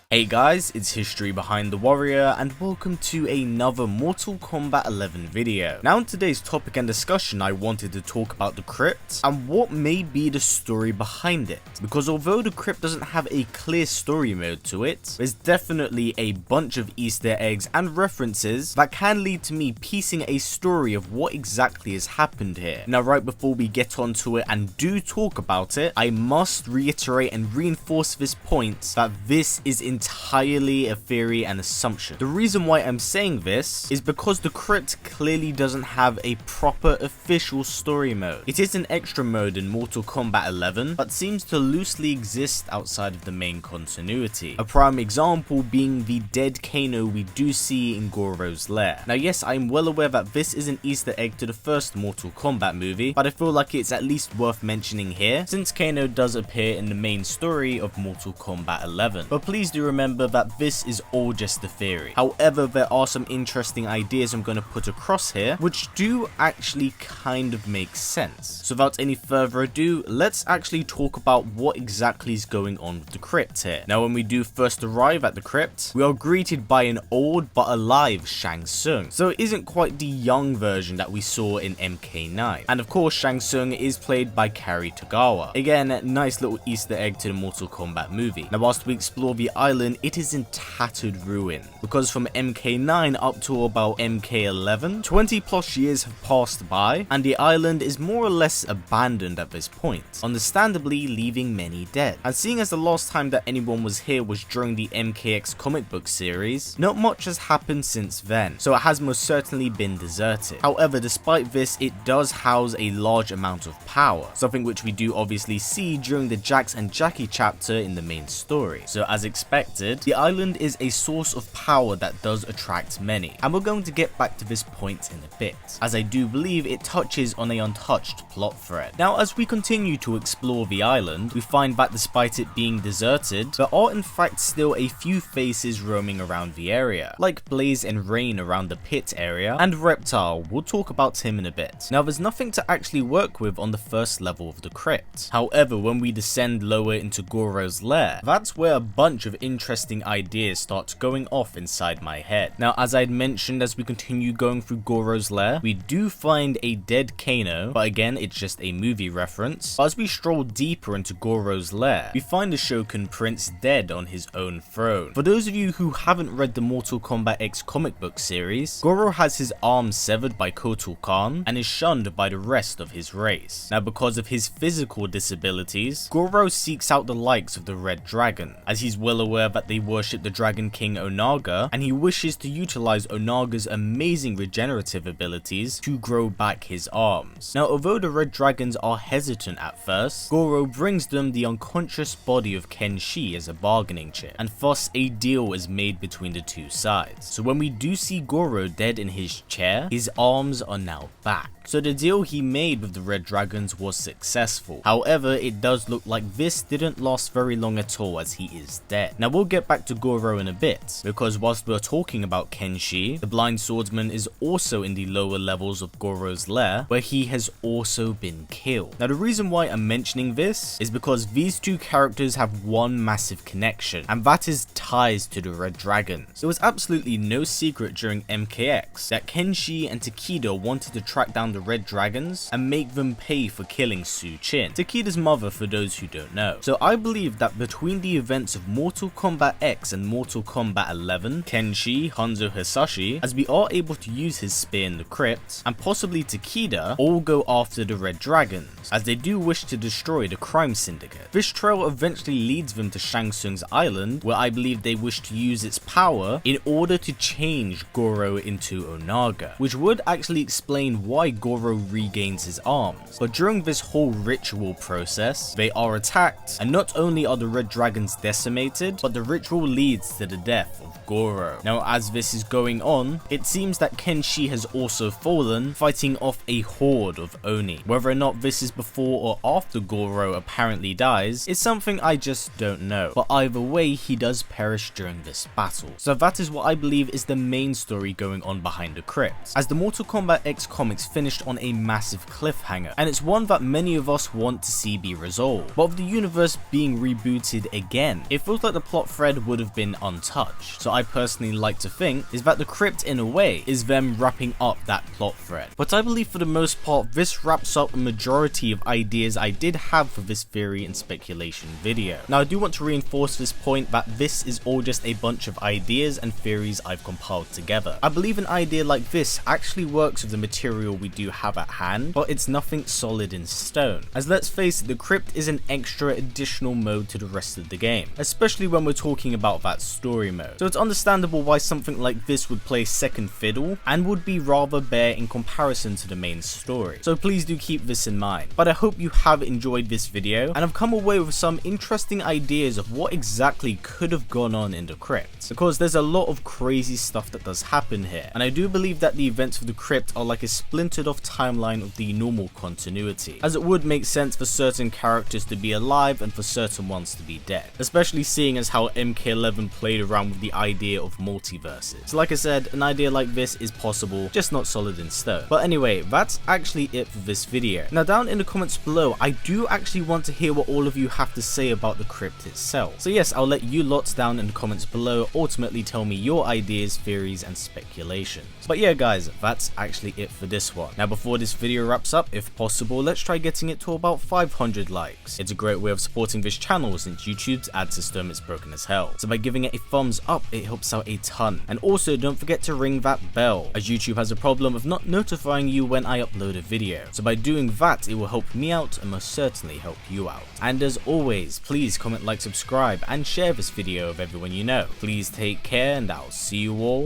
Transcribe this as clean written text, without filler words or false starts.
Hey guys, it's History Behind the Warrior and welcome to another Mortal Kombat 11 video. Now in today's topic and discussion I wanted to talk about the Krypt and what may be the story behind it, because although the Krypt doesn't have a clear story mode to it, there's definitely a bunch of Easter eggs and references that can lead to me piecing a story of what exactly has happened here. Now right before we get onto it and do talk about it, I must reiterate and reinforce this point that this is entirely a theory and assumption. The reason why I'm saying this is because the Krypt clearly doesn't have a proper official story mode. It is an extra mode in Mortal Kombat 11 but seems to loosely exist outside of the main continuity. A prime example being the dead Kano we do see in Goro's lair. Now yes, I'm well aware that this is an Easter egg to the first Mortal Kombat movie, but I feel like it's at least worth mentioning here since Kano does appear in the main story of Mortal Kombat 11. But please do remember that this is all just a theory. However, there are some interesting ideas I'm going to put across here which do actually kind of make sense. So without any further ado, let's actually talk about what exactly is going on with the Krypt here. Now when we do first arrive at the Krypt, we are greeted by an old but alive Shang Tsung. So it isn't quite the young version that we saw in MK9. And of course Shang Tsung is played by Cary Tagawa. Again, nice little Easter egg to the Mortal Kombat movie. Now whilst we explore the island, it is in tattered ruin, because from MK9 up to about MK11, 20 plus years have passed by and the island is more or less abandoned at this point, understandably leaving many dead. And seeing as the last time that anyone was here was during the MKX comic book series, not much has happened since then, so it has most certainly been deserted. However, despite this, it does house a large amount of power, something which we do obviously see during the Jax and Jackie chapter in the main story. So as expected, the island is a source of power that does attract many, and we're going to get back to this point in a bit, as I do believe it touches on an untouched plot thread. Now as we continue to explore the island, we find that despite it being deserted, there are in fact still a few faces roaming around the area, like Blaze and Rain around the pit area, and Reptile, we'll talk about him in a bit. Now there's nothing to actually work with on the first level of the Krypt. However, when we descend lower into Goro's lair, that's where a bunch of interesting ideas start going off inside my head. Now as I'd mentioned, as we continue going through Goro's lair, we do find a dead Kano, but again it's just a movie reference. But as we stroll deeper into Goro's lair, we find the Shogun Prince dead on his own throne. For those of you who haven't read the Mortal Kombat X comic book series, Goro has his arms severed by Kotal Khan and is shunned by the rest of his race. Now because of his physical disabilities, Goro seeks out the likes of the Red Dragon, as he's well aware that they worship the Dragon King Onaga, and he wishes to utilize Onaga's amazing regenerative abilities to grow back his arms. Now although the Red Dragons are hesitant at first, Goro brings them the unconscious body of Kenshi as a bargaining chip, and thus a deal is made between the two sides. So when we do see Goro dead in his chair, his arms are now back. So the deal he made with the Red Dragons was successful. However, it does look like this didn't last very long at all, as he is dead. Now we'll get back to Goro in a bit, because whilst we're talking about Kenshi, the blind swordsman is also in the lower levels of Goro's lair, where he has also been killed. Now the reason why I'm mentioning this is because these two characters have one massive connection, and that is ties to the Red Dragons. It was absolutely no secret during MKX that Kenshi and Takeda wanted to track down the Red Dragons and make them pay for killing Su Chin, Takeda's mother for those who don't know. So I believe that between the events of Mortal Kombat X and Mortal Kombat 11, Kenshi, Hanzo Hasashi, as we are able to use his spear in the Krypt, and possibly Takeda, all go after the Red Dragons, as they do wish to destroy the crime syndicate. This trail eventually leads them to Shang Tsung's island, where I believe they wish to use its power in order to change Goro into Onaga, which would actually explain why Goro regains his arms. But during this whole ritual process, they are attacked, and not only are the Red Dragons decimated, but the ritual leads to the death of Goro. Now as this is going on, it seems that Kenshi has also fallen, fighting off a horde of Oni. Whether or not this is before or after Goro apparently dies is something I just don't know, but either way he does perish during this battle. So that is what I believe is the main story going on behind the Krypt, as the Mortal Kombat X comics finished on a massive cliffhanger, and it's one that many of us want to see be resolved. But with the universe being rebooted again, it feels like the plot plot thread would have been untouched. So I personally like to think is that the Krypt in a way is them wrapping up that plot thread. But I believe for the most part this wraps up a majority of ideas I did have for this theory and speculation video. Now I do want to reinforce this point that this is all just a bunch of ideas and theories I've compiled together. I believe an idea like this actually works with the material we do have at hand, but it's nothing solid in stone. As let's face it, the Krypt is an extra additional mode to the rest of the game, especially when we're talking about that story mode. So it's understandable why something like this would play second fiddle and would be rather bare in comparison to the main story. So please do keep this in mind. But I hope you have enjoyed this video and have come away with some interesting ideas of what exactly could have gone on in the Krypt, because there's a lot of crazy stuff that does happen here, and I do believe that the events of the Krypt are like a splintered off timeline of the normal continuity, as it would make sense for certain characters to be alive and for certain ones to be dead, especially seeing as how MK11 played around with the idea of multiverses. So like I said, an idea like this is possible, just not solid in stone. But anyway, that's actually it for this video. Now down in the comments below, I do actually want to hear what all of you have to say about the Krypt itself. So yes, I'll let you lots down in the comments below ultimately tell me your ideas, theories and speculations. But yeah guys, that's actually it for this one. Now before this video wraps up, if possible, let's try getting it to about 500 likes. It's a great way of supporting this channel since YouTube's ad system is broken as hell. So by giving it a thumbs up, it helps out a ton. And also don't forget to ring that bell, as YouTube has a problem of not notifying you when I upload a video. So by doing that, it will help me out and most certainly help you out. And as always, please comment, like, subscribe and share this video with everyone you know. Please take care and I'll see you all